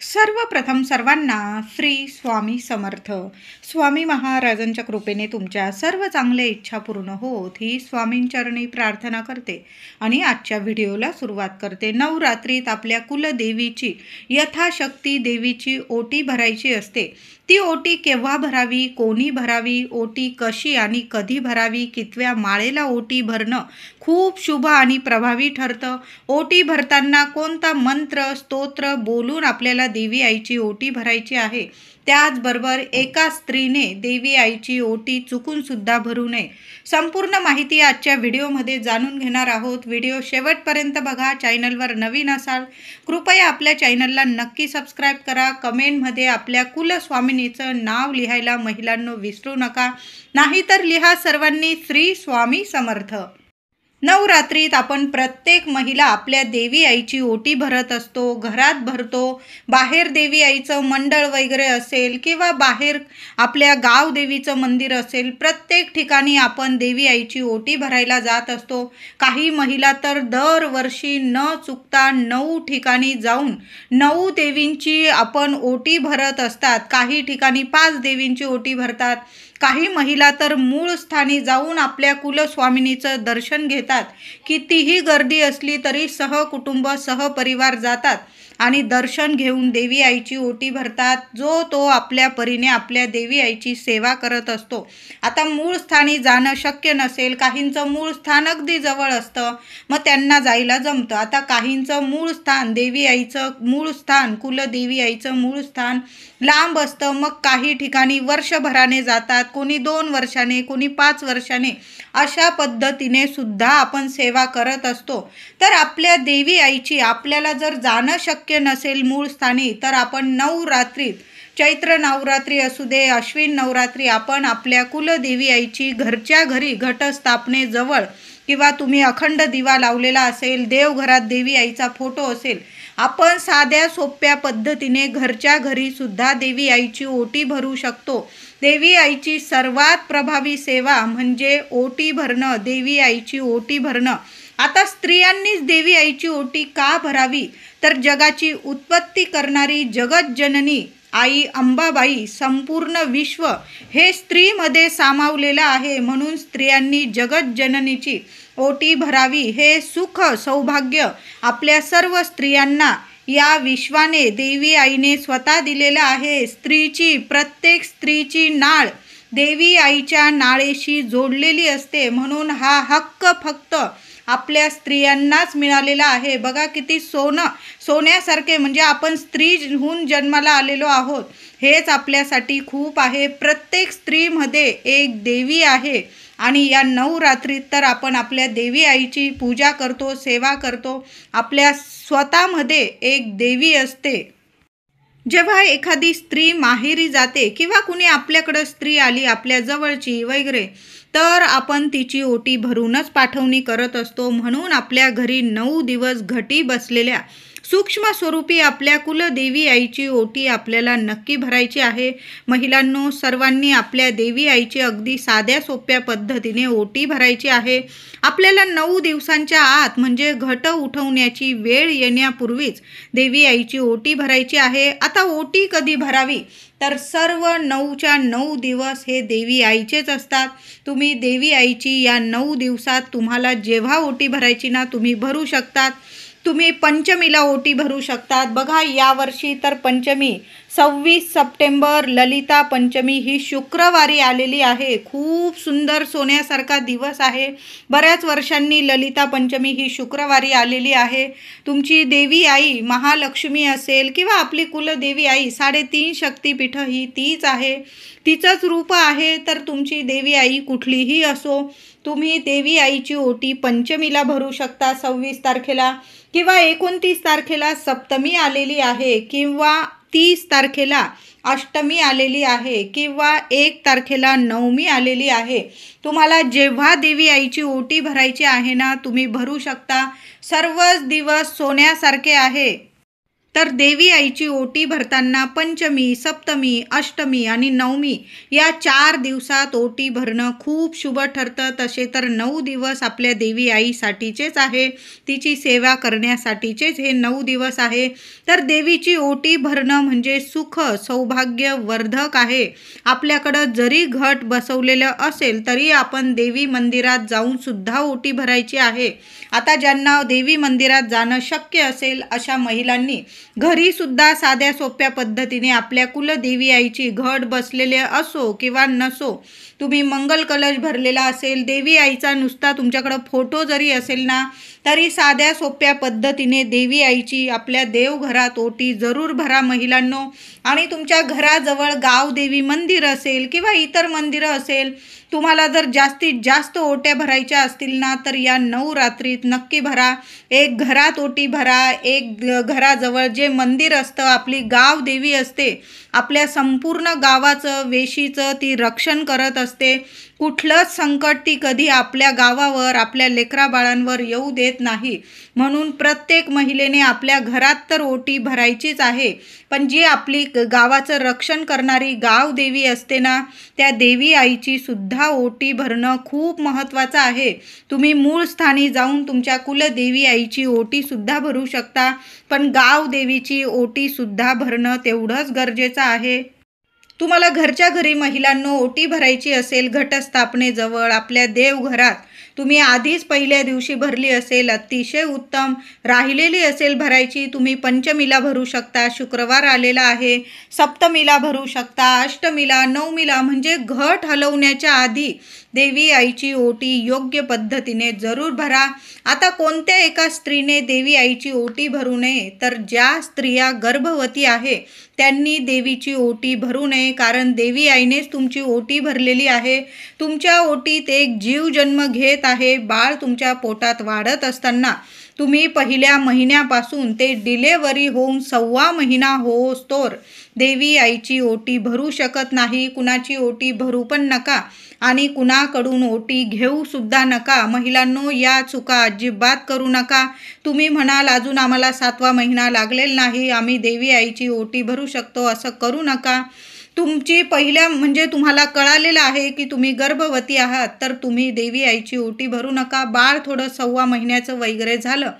सर्वप्रथम सर्वांना श्री स्वामी समर्थ. स्वामी महाराजांच्या कृपेने तुमच्या सर्व चांगल्या इच्छा पूर्ण होत ही स्वामींचरणी प्रार्थना करते आणि आजच्या व्हिडिओला सुरुवात करते. नवरात्रीत आपल्या कुलदेवीची यथाशक्ती देवीची ओटी भरायची असते. ती ओटी केव्हा भरावी, कोणी भरावी, ओटी कशी आणि कधी भरावी, कितव्या माळेला ओटी भरणं खूप शुभ आणि प्रभावी ठरतं. ओटी भरताना कोणता मंत्र स्तोत्र बोलून आपल्याला देवी आईची ओटी भरायची आहे. त्याचबरोबर एका स्त्रीने देवी आईची ओटी चुकून सुद्धा भरू नये. संपूर्ण माहिती आजच्या व्हिडिओमध्ये जाणून घेणार आहोत. व्हिडिओ शेवटपर्यंत बघा. चॅनलवर नवीन असाल कृपया आपल्या चॅनलला नक्की सबस्क्राईब करा. कमेंटमध्ये आपल्या कुलस्वामिनीचं नाव लिहायला महिलांनो विसरू नका. नाहीतर लिहा सर्वांनी श्री स्वामी समर्थ. नवरात्रीत आपण प्रत्येक महिला आपल्या देवी आईची ओटी भरत असतो. घरात भरतो, बाहेर देवी आईचं मंडळ वगैरे असेल किंवा बाहेर आपल्या गाव देवीचं मंदिर असेल, प्रत्येक ठिकाणी आपण देवी आईची ओटी भरायला जात असतो. काही महिला तर दरवर्षी न चुकता 9 ठिकाणी जाऊन 9 देवींची आपण ओटी भरत असतात. काही ठिकाणी 5 देवींची ओटी भरतात. काही महिला तर मूळ स्थानी जाऊन आपल्या कुलस्वामिनीचं दर्शन घेतात. कितीही गर्दी असली तरी सहकुटुंब सहपरिवार जातात आणि दर्शन घेऊन देवी आईची ओटी भरतात. जो तो आपल्या परीने आपल्या देवी आईची सेवा करत असतो. आता मूळ स्थानी जाणं शक्य नसेल, काहींचं मूळ स्थान अगदी जवळ असतं, मग त्यांना जायला जमतं. आता काहींचं मूळ स्थान देवी आईचं मूळ स्थान कुलदेवी आईचं मूळ स्थान लांब असतं. मग काही ठिकाणी वर्षभराने जातात, कोणी 2 वर्षाने, कोणी 5 वर्षाने. अशा पद्धतीने सुद्धा आपण सेवा करत असतो. तर आपल्या देवी आईची आपल्याला जर जाणं शक्य नसेल मूळ स्थानी, तर आपण नवरात्रीत चैत्र नवरात्री असू दे, अश्विन नवरात्री, आपण आपल्या कुलदेवी आईची घरच्या घरी घटस्थापनेजवळ किंवा तुम्ही अखंड दिवा लावलेला असेल, देवघरात देवी आईचा फोटो असेल, आपण साध्या सोप्या पद्धतीने घरच्या घरी सुद्धा देवी आईची ओटी भरू शकतो. देवी आईची सर्वात प्रभावी सेवा म्हणजे ओटी भरणं, देवी आईची ओटी भरणं. आता स्त्रियांनीच देवी आईची ओटी का भरावी, तर जगाची उत्पत्ती करणारी जगज्जननी आई अंबाबाई, संपूर्ण विश्व हे स्त्रीमध्ये सामावलेलं आहे. म्हणून स्त्रियांनी जगज्जननीची ओटी भरावी. हे सुख सौभाग्य आपल्या सर्व स्त्रियांना या विश्वाने देवी आईने स्वतः दिलेलं आहे. प्रत्येक स्त्रीची नाळ देवी आईच्या नाळेशी जोडलेली असते. म्हणून हा हक्क फक्त आपल्या स्त्रियांनाच मिळालेला आहे. बघा किती सोन्यासारखे, म्हणजे आपण स्त्री होऊन जन्माला आलेलो आहोत, हेच आपल्यासाठी खूप आहे. प्रत्येक स्त्रीमध्ये एक देवी आहे आणि या नवरात्रीत तर आपण आपल्या देवी आईची पूजा करतो, सेवा करतो. आपल्या स्वतःमध्ये एक देवी असते. जेव्हा एखादी स्त्री माहेरी जाते किंवा कुणी आपल्याकडं स्त्री आली आपल्या जवळची वगैरे, तर आपण तिची ओटी भरूनच पाठवणी करत असतो. म्हणून आपल्या घरी 9 दिवस घटी बसलेल्या सूक्ष्म स्वरूपी आपल्या कुलदेवी आईची ओटी आपल्याला नक्की भरायची आहे. महिलांनो, सर्वांनी आपल्या देवी आईची अगदी साध्या सोप्या पद्धतीने ओटी भरायची आहे. आपल्याला 9 दिवसांच्या आत म्हणजे घट उठवण्याची वेळ येण्यापूर्वीच देवी आईची ओटी भरायची आहे. आता ओटी कधी भरावी, तर सर्व 9च्या 9 दिवस हे देवी आईचेच असतात. तुम्ही देवी आईची या 9 दिवसात तुम्हाला जेव्हा ओटी भरायची ना, तुम्ही भरू शकतात. तुम्ही पंचमीला ओटी भरू शकतात. बघा, यावर्षी तर पंचमी 26 सप्टेंबर ललिता पंचमी ही शुक्रवारी आलेली आहे. खूप सुंदर सोन्यासारखा दिवस आहे. बऱ्याच वर्षांनी ललिता पंचमी ही शुक्रवारी आलेली आहे. तुमची देवी आई महालक्ष्मी असेल किंवा आपली कुलदेवी आई 3.5 शक्तिपीठं ही तीच आहे, तिचंच रूप आहे. तर तुमची देवी आई कुठलीही असो, तुम्ही देवी आईची ओटी पंचमीला भरू शकता 26 तारखेला, किंवा 29 तारखेला सप्तमी आलेली आहे, किंवा 30 तारखेला अष्टमी आलेली आहे, किंवा 1 तारखेला नवमी आलेली आहे. तुम्हाला जेव्हा देवी आईची ओटी भरायची आहे ना, तुम्ही भरू शकता. सर्वच दिवस सोन्यासारखे आहे. तर देवी आईची ओटी भरताना पंचमी, सप्तमी, अष्टमी आणि नवमी या 4 दिवसात ओटी भरणं खूप शुभ ठरतं. तसे तर 9 दिवस आपल्या देवी आईसाठीचेच आहे, तिची सेवा करण्यासाठीचेच हे 9 दिवस आहे. तर देवीची ओटी भरणं म्हणजे सुख सौभाग्य वर्धक आहे. आपल्याकडं जरी घट बसवलेलं असेल तरी आपण देवी मंदिरात जाऊन सुद्धा ओटी भरायची आहे. आता ज्यांना देवी मंदिरात जाणं शक्य असेल अशा महिलांनी घरी सुद्धा साध्या सोप्या पद्धतीने आपल्या कुलदेवी आईची घट बसलेले असो किंवा नसो, तुम्ही मंगल कलश भरलेला असेल, देवी आईचा नुसता तुमच्याकडं फोटो जरी असेल ना, तरी साध्या सोप्या पद्धतीने देवी आईची आपल्या देवघरात ओटी जरूर भरा महिलांनो. आणि तुमच्या घराजवळ गावदेवी मंदिर असेल किंवा इतर मंदिरं असेल, तुम्हाला जर जास्तीत जास्त ओट्या भरायच्या असतील ना, तर या नवरात्रीत नक्की भरा. एक घरात ओटी भरा, एक घराजवळ जे मंदिर असतं, आपली गावदेवी असते, आपल्या संपूर्ण गावाचं वेशीचं ती रक्षण करत असते. कुठलंच संकट ती कधी आपल्या गावावर, आपल्या लेकराबाळांवर येऊ देत नाही. म्हणून प्रत्येक महिलेने आपल्या घरात तर ओटी भरायचीच आहे, पण जी आपली गावाचं रक्षण करणारी गावदेवी असते ना, त्या देवी आईची सुद्धा ओटी भरणं खूप महत्त्वाचं आहे. तुम्ही मूळ स्थानी जाऊन तुमच्या कुलदेवी आईची ओटी सुद्धा भरू शकता, पण गावदेवीची ओटी सुद्धा भरणं तेवढंच गरजेचं आहे. तुम्हाला घरच्या घरी महिलांनो ओटी भरायची असेल, घटस्थापनेजवळ आपल्या देवघरात तुम्ही आधीच पहिल्या दिवशी भरली असेल, अतिशय उत्तम. राहिलेली असेल भरायची, तुम्ही पंचमीला भरू शकता, शुक्रवार आलेला आहे, सप्तमीला भरू शकता, अष्टमीला, नवमीला, म्हणजे घट हलवण्याच्या आधी देवी आईची ओटी योग्य पद्धतीने जरूर भरा. आता कोणत्या एका स्त्रीने देवी आईची ओटी भरू नये, तर ज्या स्त्रिया गर्भवती आहे त्यांनी देवीची ओटी भरू नये, कारण देवी आईनेच तुमची ओटी भरलेली आहे. तुमच्या ओटीत एक जीव जन्म घेत आहे. बाळ तुमच्या पोटात वाढत असताना तुम्ही पहिल्या महिन्यापासून ते डिलेवरी होऊन 1.25 महिना होईस्तोवर देवी आईची ओटी भरू शकत नाही. कुणाची ओटी भरू पण नका आणि कुणाकडून ओटी घेऊ सुद्धा नका. महिलांनो, या चुका अजिबात करू नका. तुम्ही म्हणाल अजून आम्हाला 7वा महिना लागलेला नाही, आम्ही देवी आईची ओटी भरू शकतो, असं करू नका. तुमची पहिल्या म्हणजे तुम्हाला कळालेलं आहे की तुम्ही गर्भवती आहात, तर तुम्ही देवी आईची ओटी भरू नका. बाळ थोडं 1.25 महिन्याचं वगैरे झालं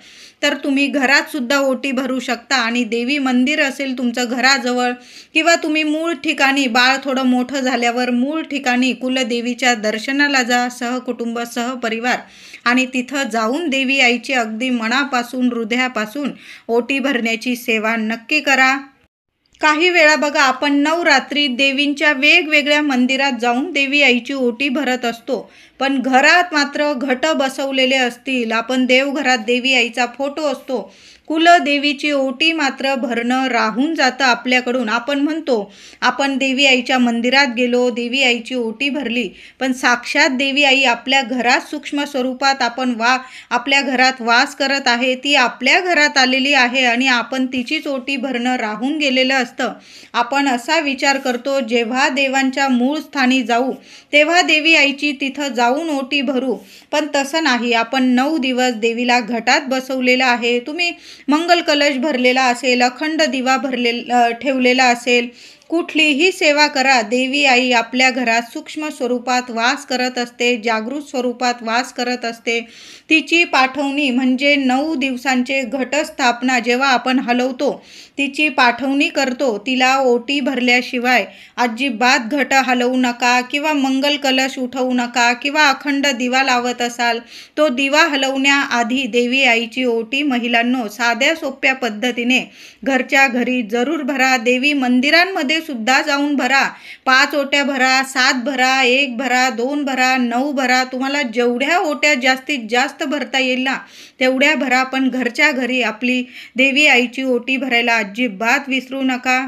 तर तुम्ही घरात सुद्धा ओटी भरू शकता. आणि देवी मंदिर असेल तुमचं घराजवळ किंवा तुम्ही मूळ ठिकाणी, बाळ थोडं मोठं झाल्यावर मूळ ठिकाणी कुलदेवीच्या दर्शनाला जा, सहकुटुंब सहपरिवार, आणि तिथं जाऊन देवी आईची अगदी मनापासून हृदयापासून ओटी भरण्याची सेवा नक्की करा. काही वेळा बघा, आपण नवरात्रीत देवींच्या वेगवेगळ्या मंदिरात जाऊन देवी आईची ओटी भरत असतो, पण घरात मात्र घट बसवलेले असतील, आपण देवघरात देवी आईचा फोटो असतो, कुलदेवीची ओटी मात्र भरणं राहून जातं आपल्याकडून. आपण म्हणतो आपण देवी आईच्या मंदिरात गेलो, देवी आईची ओटी भरली, पण साक्षात देवी आई आपल्या घरात सूक्ष्म स्वरूपात आपल्या घरात वास करत आहे. ती आपल्या घरात आलेली आहे आणि आपण तिचीच ओटी भरणं राहून गेलेलं असतं. आपण असा विचार करतो जेव्हा देवांच्या मूळ स्थानी जाऊ तेव्हा देवी आईची तिथं जाऊन ओटी भरू, पण तसं नाही. आपण 9 दिवस देवीला घटात बसवलेलं आहे. तुम्ही मंगल कलश भरलेला असेल, अखंड दिवा ठेवलेला असेल, कुठलीही सेवा करा, देवी आई आपल्या घरात सूक्ष्म स्वरूपात वास करत असते, जागृत स्वरूपात वास करत असते. तिची पाठवणी म्हणजे 9 दिवसांचे घटस्थापना जेव्हा आपण हलवतो, तिची पाठवणी करतो, तिला ओटी भरल्याशिवाय अजिबात घट हलवू नका किंवा मंगल कलश उठवू नका किंवा अखंड दिवा लावत असाल, तो दिवा हलवण्याआधी देवी आईची ओटी महिलांनो साध्या सोप्या पद्धतीने घरच्या घरी जरूर भरा. देवी मंदिरांमध्ये सुद्धा जाऊन भरा. 5 ओट्या भरा, 7 भरा, 1 भरा, 2 भरा, 9 भरा, तुम्हाला जेवढ्या ओट्या जास्तीत जास्त भरता येईल ना तेवढ्या भरा, पण घरच्या घरी आपली देवी आईची ओटी भरायला अजिबात विसरू नका.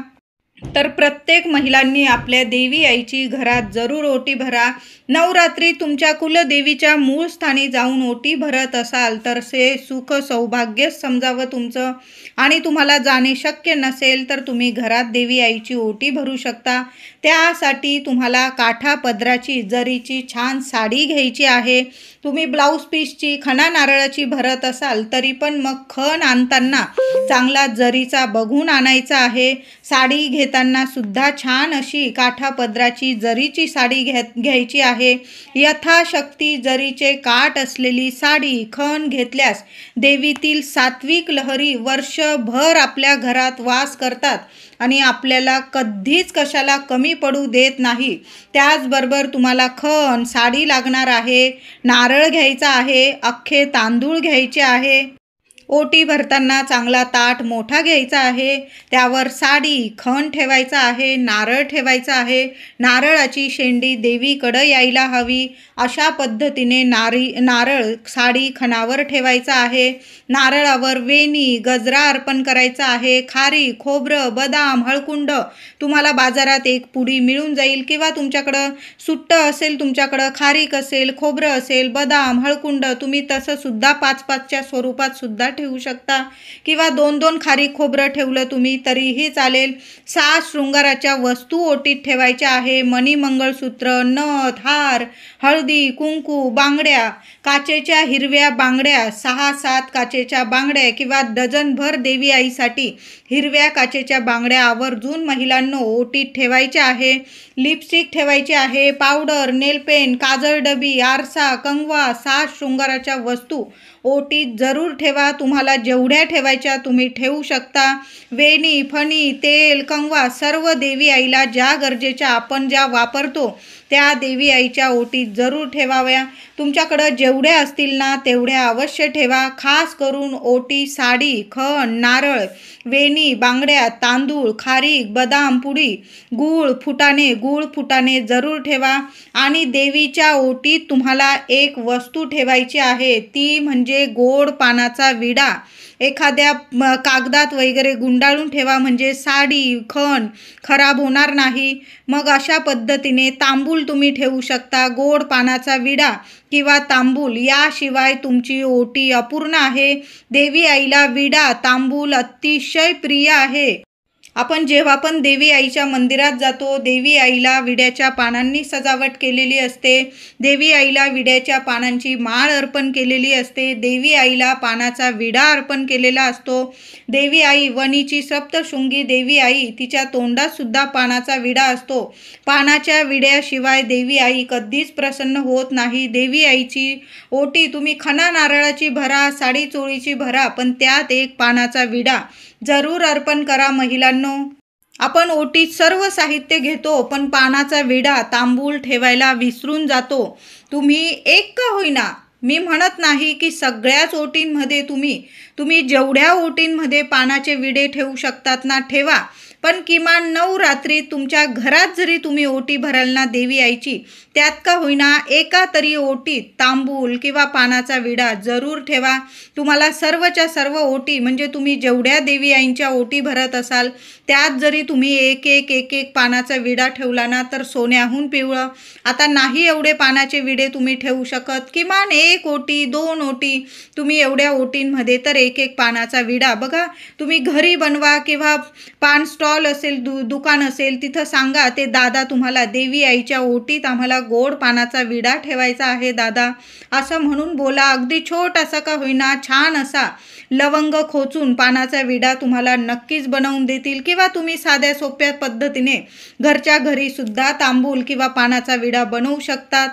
तर प्रत्येक महिलांनी आपल्या देवी आईची घरात जरूर ओटी भरा. नवरात्री तुमच्या कुलदेवीच्या मूळ स्थानी जाऊन ओटी भरत असाल तर से सुख सौभाग्यच समजावं तुमचं. आणि तुम्हाला जाणे शक्य नसेल तर तुम्ही घरात देवी आईची ओटी भरू शकता. त्यासाठी तुम्हाला काठा पदराची जरीची छान साडी घ्यायची आहे. तुम्ही ब्लाऊज पीसची खणा नारळाची भरत असाल तरी पण मग खण आणताना चांगला जरीचा बघून आणायचा आहे. साडी घेताना सुद्धा छान अशी काठा पदराची जरीची साडी घ्यायची आहे. यथाशक्ती जरीचे काठ असलेली साडी खण घेतल्यास देवीतील सात्विक लहरी वर्षभर आपल्या घरात वास करतात आणि आपल्याला कधीच कशाला कमी पडू देत नाही. त्याचबरोबर तुम्हाला खण, साडी लागणार आहे, नारळ घ्यायचा आहे, अख्खे तांदूळ घ्यायचे आहे. ओटी भरताना चांगला ताट मोठा घ्यायचा आहे. त्यावर साडी, खण ठेवायचा आहे, नारळ ठेवायचा आहे. नारळाची शेंडी देवीकडं यायला हवी अशा पद्धतीने नारळ साडी खणावर ठेवायचा आहे. नारळावर वेणी, गजरा अर्पण करायचा आहे. खारी, खोबरं, बदाम, हळकुंड तुम्हाला बाजारात एक पुडी मिळून जाईल किंवा तुमच्याकडं सुट्टं असेल, तुमच्याकडं खारीक असेल, खोबरं असेल, बदाम, हळकुंड तुम्ही तसं सुद्धा 5-5च्या स्वरूपात सुद्धा ठेवू शकता किंवा 2-2 खारीक खोबरं ठेवलं तुम्ही तरीही चालेल. 6 शृंगाराच्या वस्तू ओटीत ठेवायच्या आहे. मणी, मंगळसूत्र, नथ, हार, हळदी, कुंकू, बांगड्या, काचेच्या हिरव्या बांगड्या, 6-7 काचेच्या बांगड्या किंवा डझनभर देवी आईसाठी हिरव्या काचेच्या बांगड्या आवर्जून महिलांनो ओटीत ठेवायच्या आहे. लिपस्टिक ठेवायची आहे. पावडर, नेलपेन, काजळ डबी, आरसा, कंगवा, 6 शृंगाराच्या वस्तू ओटीत जरूर ठेवा. तुम्हाला जेवढ्या ठेवायच्या तुम्ही ठेवू शकता. वेणी, फणी, तेल, कंगवा सर्व देवी आईला ज्या गरजेच्या आपण ज्या वापरतो त्या देवी आईच्या ओटीत जरूर ठेवाव्या. तुमच्याकडं जेवढ्या असतील ना तेवढ्या अवश्य ठेवा. खास करून ओटी साडी, खण, नारळ, वेणी, बांगड्या, तांदूळ, खारीक, बदाम पुडी, गूळ फुटाणे जरूर ठेवा. आणि देवीच्या ओटीत तुम्हाला एक वस्तू ठेवायची आहे, ती म्हणजे गोड पानाचा विडा. एखाद्या कागदात वगैरे गुंडाळून ठेवा म्हणजे साडी, खण खराब होणार नाही. मग अशा पद्धतीने तांबूल तुम्ही ठेवू शकता. गोड पानाचा विडा किंवा तांबूल याशिवाय तुमची ओटी अपूर्ण आहे. देवी आईला विडा, तांबूल अतिशय प्रिय आहे. आपण जेव्हा पण देवी आईच्या मंदिरात जातो, देवी आईला विड्याच्या पानांनी सजावट केलेली असते. देवी आईला विड्याच्या पानांची माळ अर्पण केलेली असते. देवी आईला पानाचा विडा अर्पण केलेला असतो. देवी आई वणीची सप्तशृंगी देवी आई, तिच्या तोंडात सुद्धा पानाचा विडा असतो. पानाच्या विड्याशिवाय देवी आई कधीच प्रसन्न होत नाही. देवी आईची ओटी तुम्ही खणा नारळाची भरा, साडी चोळीची भरा, पण त्यात एक पानाचा विडा जरूर अर्पण करा. महिलांनो, आपण ओटीत सर्व साहित्य घेतो पण पानाचा विडा, तांबूल ठेवायला विसरून जातो. तुम्ही एक का होईना, मी म्हणत नाही की सगळ्याच ओटींमध्ये तुम्ही जेवढ्या ओटींमध्ये पानाचे विडे ठेवू शकतात ना ठेवा, पण किमान 9 रात्री तुमच्या घरात जरी तुम्ही ओटी भराल ना देवी आईची, त्यात का होईना एका तरी ओटीत तांबूल किंवा पानाचा विडा जरूर ठेवा. तुम्हाला सर्वच्या सर्व ओटी म्हणजे तुम्ही जेवढ्या देवी आईंच्या ओटी भरत असाल त्यात जरी तुम्ही एक पानाचा विडा ठेवला ना तर सोन्याहून पिवळं. आता नाही एवढे पानाचे विडे तुम्ही ठेवू शकत, किमान 1 ओटी 2 ओटी तुम्ही एवढ्या ओटींमध्ये तर एक पानाचा विडा बघा तुम्ही घरी बनवा किंवा पान स्टॉल असेल, दुकान असेल, तिथं सांगा ते दादा तुम्हाला देवी आईच्या ओटीत आम्हाला गोड पानाचा विडा ठेवायचा आहे दादा असं म्हणून बोला. अगदी छोटासा का होईना छान असा लवंग खोचून पानाचा विडा तुम्हाला नक्कीच बनवून देतील किंवा तुम्ही साध्या सोप्या पद्धतीने घरच्या घरी सुद्धा तांबूल किंवा पानाचा विडा बनवू शकतात.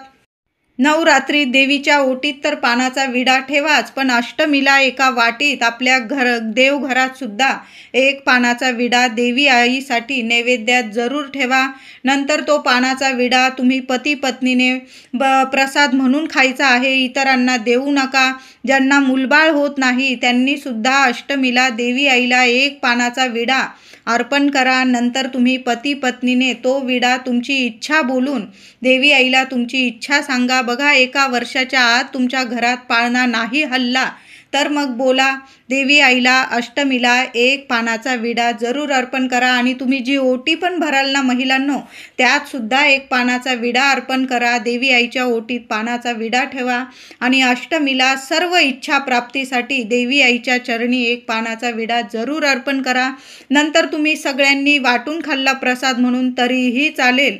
9 रात्री देवीच्या ओटीत तर पानाचा विडा ठेवाच, पण अष्टमीला एका वाटीत आपल्या देवघरात सुद्धा एक पानाचा विडा देवी आईसाठी नैवेद्यात जरूर ठेवा. नंतर तो पानाचा विडा तुम्ही पती पत्नीने प्रसाद म्हणून खायचा आहे, इतरांना देऊ नका. ज्यांना मुलबाळ होत नाही त्यांनी सुद्धा अष्टमीला देवी आईला एक पानाचा विडा अर्पण करा. नंतर तुम्ही पती पत्नीने तो विडा तुमची इच्छा बोलून देवी आईला तुमची इच्छा सांगा. बघा 1 वर्षाच्या आत तुमच्या घरात पाळणा नाही हल्ला तर मग बोला देवी आईला अष्टमीला एक पानाचा विडा जरूर अर्पण करा. आणि तुम्ही जी ओटी पण भराल ना महिलांनो त्यात सुद्धा एक पानाचा विडा अर्पण करा. देवी आईच्या ओटीत पानाचा विडा ठेवा आणि अष्टमीला सर्व इच्छा प्राप्तीसाठी देवी आईच्या चरणी एक पानाचा विडा जरूर अर्पण करा. नंतर तुम्ही सगळ्यांनी वाटून खाल्ला प्रसाद म्हणून तरीही चालेल.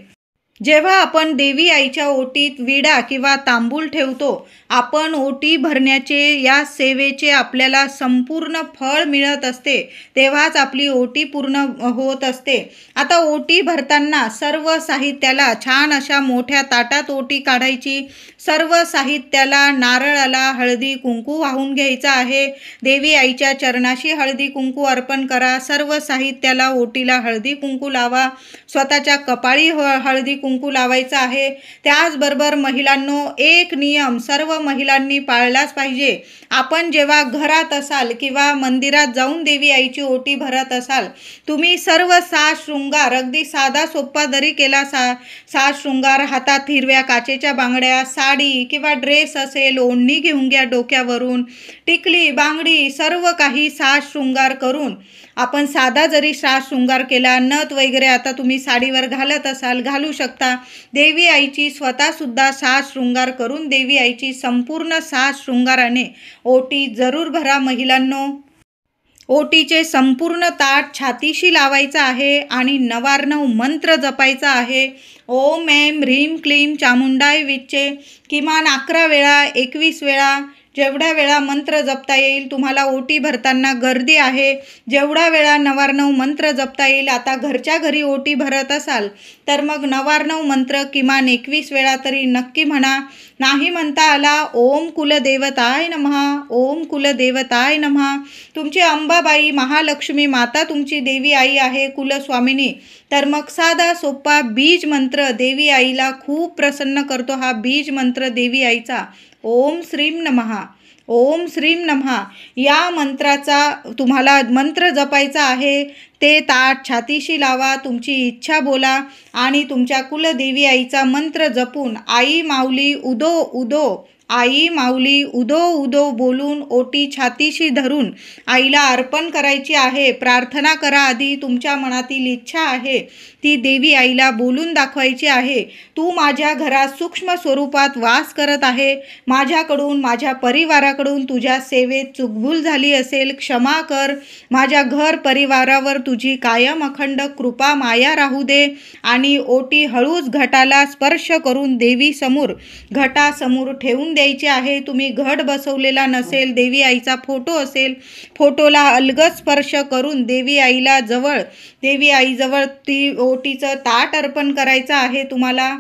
जेव्हा आपण देवी आईच्या ओटीत विडा किंवा तांबूल ठेवतो, आपण ओटी भरण्याचे या सेवेचे आपल्याला संपूर्ण फळ मिळत असते, तेव्हाच आपली ओटी पूर्ण होत असते. आता ओटी भरताना सर्व साहित्याला छान अशा मोठ्या ताटात ओटी काढायची. सर्व साहित्याला नारळाला हळदी कुंकू वाहून घ्यायचा आहे. देवी आईच्या चरणाशी हळदी कुंकू अर्पण करा. सर्व साहित्याला ओटीला हळदी कुंकू लावा. स्वतःच्या कपाळी हळदी कुंकू लावायचं आहे. त्याचबरोबर महिलांनो, एक नियम सर्व महिलांनी पाळलाच पाहिजे. आपण जेव्हा घरात असाल किंवा मंदिरात जाऊन देवी आईची ओटी भरत असाल, तुम्ही सर्व साज शृंगार अगदी साधा सोप्पा जरी केला साज शृंगार, हातात हिरव्या काचेच्या बांगड्या, साडी किंवा ड्रेस असेल, ओढणी घेऊन घ्या डोक्यावरून, टिकली बांगडी सर्व काही साज शृंगार करून आपण साधा जरी साज शृंगार केला, नथ वगैरे आता तुम्ही साडीवर घालत असाल घालू शकता. देवी आईची स्वतःसुद्धा साज शृंगार करून देवी आईची संपूर्ण साज शृंगाराने ओटी जरूर भरा महिलांनो. ओटीचे संपूर्ण ताट छातीशी लावायचं आहे आणि नवार्णव मंत्र जपायचा आहे. ओम ऐं ह्रीं क्लीं चामुंडाय विच्चे किमान 11 वेळा 21 वेळा जेवढ्या वेळा मंत्र जपता येईल. तुम्हाला ओटी भरताना गर्दी आहे, जेवढ्या वेळा नवार्णव मंत्र जपता येईल. आता घरच्या घरी ओटी भरत असाल तर मग नवार्णव मंत्र किमान 21 वेळा तरी नक्की म्हणा. नाही म्हणता आला, ओम कुलदेवताय नमः, ओम कुलदेवताय नमः. तुमची अंबाबाई महालक्ष्मी माता तुमची देवी आई आहे, कुलस्वामिनी. तर मग साधा सोप्पा बीज मंत्र देवी आईला खूप प्रसन्न करतो. हा बीज मंत्र देवी आईचा ओम श्रीं नमः, ओम श्रीं नमः या मंत्राचा तुम्हाला मंत्र जपायचा आहे. ते ताट छातीशी लावा, तुमची इच्छा बोला आणि तुमच्या कुलदेवी आईचा मंत्र जपून आई माऊली उदो उदो, आई माऊली उदो उदो बोलून ओटी छातीशी धरून आईला अर्पण करायची आहे. प्रार्थना करा. आधी तुमच्या मनातील इच्छा आहे ती देवी आईला बोलून दाखवायची आहे. तू माझ्या घरात सूक्ष्म स्वरूपात वास करत आहे. माझ्याकडून माझ्या परिवाराकडून तुझ्या सेवेत चूकभूल झाली असेल, क्षमा कर. माझ्या घर परिवारावर तुझी कायम अखंड कृपा माया राहू दे. आणि ओटी हळूच घटाला स्पर्श करून देवी समोर घटासमोर ठेवून द्यायची आहे. तुम्ही घट बसवलेला नसेल, देवी आईचा फोटो असेल, फोटोला अलगद स्पर्श करून देवी आईजवळ ती ओटीचं ताट अर्पण करायचं आहे तुम्हाला.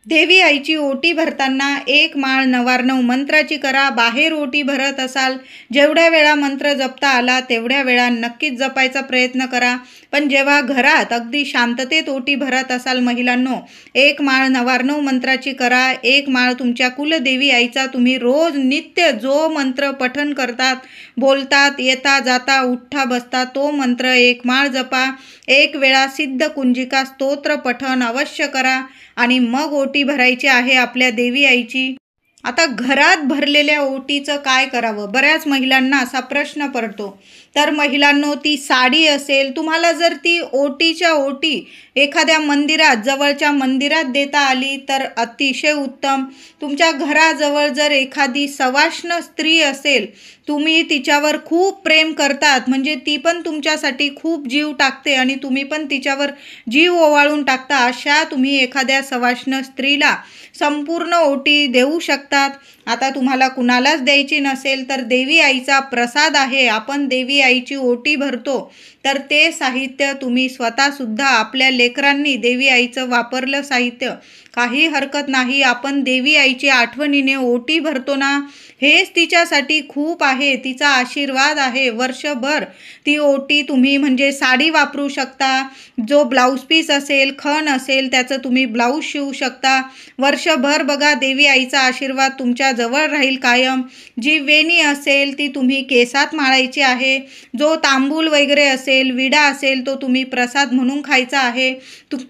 देवी आईची ओटी भरताना एक माळ नवार्णव मंत्राची करा. बाहेर ओटी भरत असाल, जेवढ्या वेळा मंत्र जपता आला तेवढ्या वेळा नक्कीच जपायचा प्रयत्न करा. पण जेव्हा घरात अगदी शांततेत ओटी भरत असाल महिलांनो, एक माळ नवार्णव मंत्राची करा. एक माळ तुमच्या कुलदेवी आईचा तुम्ही रोज नित्य जो मंत्र पठण करतात, बोलतात, येता जाता उठता बसता तो मंत्र एक माळ जपा. एक वेळा सिद्ध कुंजिका स्तोत्र पठण अवश्य करा आणि मग ओटी भरायची आहे आपल्या देवी आईची. आता घरात भरलेल्या ओटीचं काय करावं, बऱ्याच महिलांना असा प्रश्न पडतो. तर महिलांनो, ती साडी असेल, तुम्हाला जर ती ओटीच्या ओटी एखाद्या मंदिरात जवळच्या मंदिरात देता आली तर अतिशय उत्तम. तुमच्या घराजवळ जर एखादी सवाष्ण स्त्री असेल, तुम्ही तिच्यावर खूप प्रेम करतात, म्हणजे ती पण तुमच्यासाठी खूप जीव टाकते आणि तुम्ही पण तिच्यावर जीव ओवाळून टाकता, अशा तुम्ही एखाद्या सवाष्ण स्त्रीला संपूर्ण ओटी देऊ शकतात. आता तुम्हाला कुणालाच द्यायची नसेल तर देवी आईचा प्रसाद आहे. आपण देवी आईची ओटी भरतो तर ते साहित्य तुम्ही स्वतःसुद्धा आपल्या लेकरांनी देवी आईचं वापरलं साहित्य काही हरकत नाही. आपण देवी आईची आठवणीने ओटी भरतो ना, हेच तिच्यासाठी खूप आहे. तिचा आशीर्वाद आहे. वर्षभर ती ओटी तुम्ही म्हणजे साडी वापरू शकता. जो ब्लाऊज पीस असेल, खण असेल, त्याचं तुम्ही ब्लाऊज शिवू शकता. वर्षभर बघा देवी आईचा आशीर्वाद तुमच्या जवळ राहील कायम. जी वेणी असेल ती तुम्ही केसात माळायची आहे. जो तांबूल वगैरे असेल, विडा असेल, तो तुम्ही प्रसाद म्हणून खायचा आहे.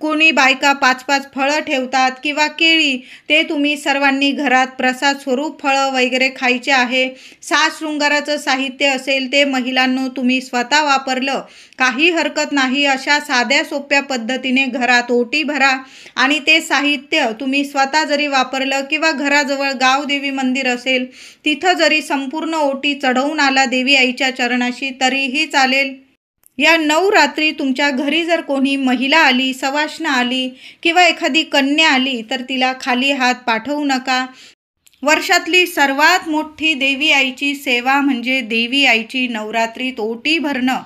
कोणी बायका 5-5 फळं ठेवतात किंवा केळी, ते तुम्ही सर्वांनी घरात प्रसाद स्वरूप फळं वगैरे खायचे आहे. साज शृंगाराचं साहित्य असेल ते महिलांनो तुम्ही स्वतः वापरलं काही हरकत नाही. अशा साध्या सोप्या पद्धतीने घरात ओटी भरा आणि ते साहित्य तुम्ही स्वतः जरी वापरलं किंवा घराजवळ गावदेवी मंदिर असेल तिथं जरी संपूर्ण ओटी चढवून आला देवी आईच्या चरणाशी तरीही चालेल. या 9 रात्री तुमच्या घरी जर कोणी महिला आली, सवाष्ण आली किंवा एखादी कन्या आली तर तिला खाली हात पाठवू नका. वर्षातली सर्वात मोठी देवी आईची सेवा म्हणजे देवी आईची नवरात्रीत ओटी भरणं.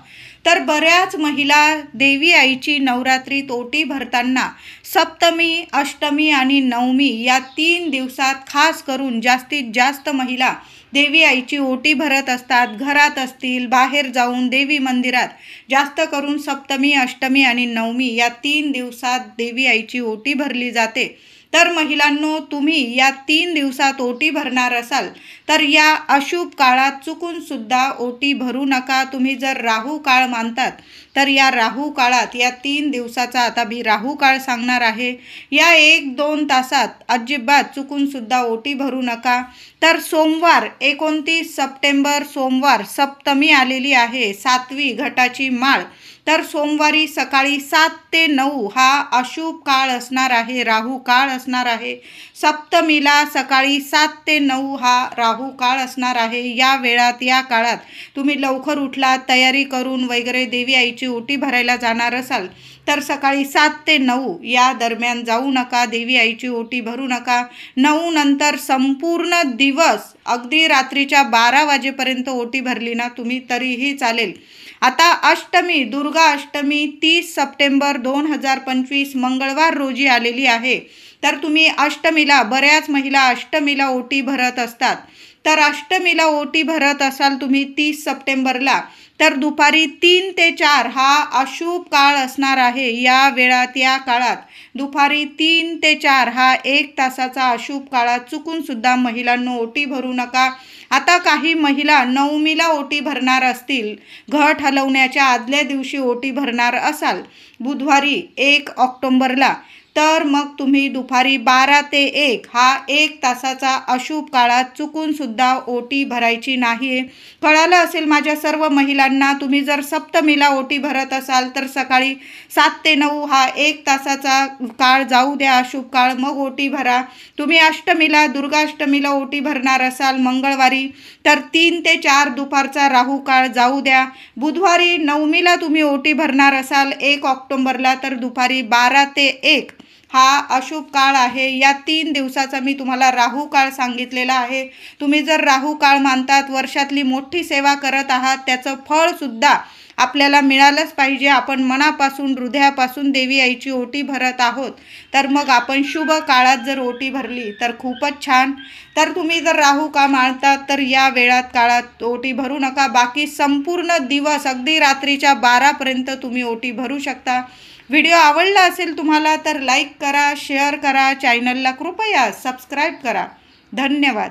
तर बऱ्याच महिला देवी आईची नवरात्रीत ओटी भरताना सप्तमी, अष्टमी आणि नवमी या 3 दिवसात खास करून जास्तीत जास्त महिला देवी आईची ओटी भरत असतात. घरात असतील, बाहेर जाऊन देवी मंदिरात, जास्त करून सप्तमी, अष्टमी आणि नवमी या 3 दिवसात देवी आईची ओटी भरली जाते. तर महिलांनो, तुम्ही या 3 दिवसात ओटी भरणार असाल तर या अशुभ काळात चुकून सुद्धा ओटी भरू नका. तुम्ही जर राहू काळ मानतात तर या राहू काळात, या 3 दिवसाचा आता मी राहू काळ सांगणार आहे, या 1-2 तासात अजिबात चुकून सुद्धा ओटी भरू नका. तर सोमवार 29 सप्टेंबर सोमवार सप्तमी आलेली आहे, 7वी घटाची माळ. तर सोमवारी सकाळी 7 ते 9 हा अशुभ काळ असणार आहे, राहू काळ असणार आहे. सप्तमीला सकाळी 7 ते 9 हा राहू काळ असणार आहे. या वेळात, या काळात तुम्ही लवकर उठलात, तयारी करून वगैरे देवी आईची ओटी भरायला जाणार असाल तर सकाळी 7 ते 9 या दरम्यान जाऊ नका, देवी आईची ओटी भरू नका. 9 नंतर संपूर्ण दिवस अगदी रात्रीच्या 12 वाजेपर्यंत ओटी भरली ना तुम्ही तरीही चालेल. आता अष्टमी, दुर्गा अष्टमी 30 सप्टेंबर 2025 मंगळवार रोजी आलेली आहे. तर तुम्ही अष्टमीला, बऱ्याच महिला अष्टमीला ओटी भरत असतात. तर अष्टमीला ओटी भरत असाल तुम्ही 30 सप्टेंबरला तर दुपारी 3 ते 4 हा अशुभ काळ असणार आहे. या वेळात, या काळात दुपारी 3 ते 4 हा 1 तासाचा अशुभ काळात चुकून सुद्धा महिलांनो ओटी भरू नका. आता काही महिला नवमीला ओटी भरणार असतील, घट हलवण्याच्या आदल्या दिवशी ओटी भरणार असाल बुधवारी 1 ऑक्टोबरला, तर मग तुम्ही दुपारी 12 ते 1 हा 1 तासाचा अशुभ काळात चुकून सुद्धा ओटी भरायची नाही. कळालं असेल माझ्या सर्व महिलांना. तुम्ही जर सप्तमीला ओटी भरत असाल तर सकाळी 7 ते 9 हा 1 तासाचा काळ जाऊ द्या, अशुभ काळ, मग ओटी भरा. तुम्ही अष्टमीला, दुर्गाष्टमीला ओटी भरणार असाल मंगळवारी तर 3 ते 4 दुपारचा राहू काळ जाऊ द्या. बुधवारी नवमीला तुम्ही ओटी भरणार असाल 1 ऑक्टोबरला तर दुपारी 12 ते 1 हा अशुभ काळ आहे. या 3 दिवसाचा मी तुम्हाला राहू काळ सांगितलेला आहे. तुम्ही जर राहू काळ मानतात, वर्षातली मोठी सेवा करत आहात, त्याचं फळसुद्धा आपल्याला मिळालंच पाहिजे. आपण मनापासून, हृदयापासून देवी आईची ओटी भरत आहोत तर मग आपण शुभ काळात जर ओटी भरली तर खूपच छान. तर तुम्ही जर राहू काळ मानतात तर या वेळात, काळात ओटी भरू नका. बाकी संपूर्ण दिवस अगदी रात्रीच्या 12पर्यंत तुम्ही ओटी भरू शकता. व्हिडिओ आवडला असेल तुम्हाला तर लाईक करा, शेअर करा, चॅनलला कृपया सबस्क्राईब करा. धन्यवाद.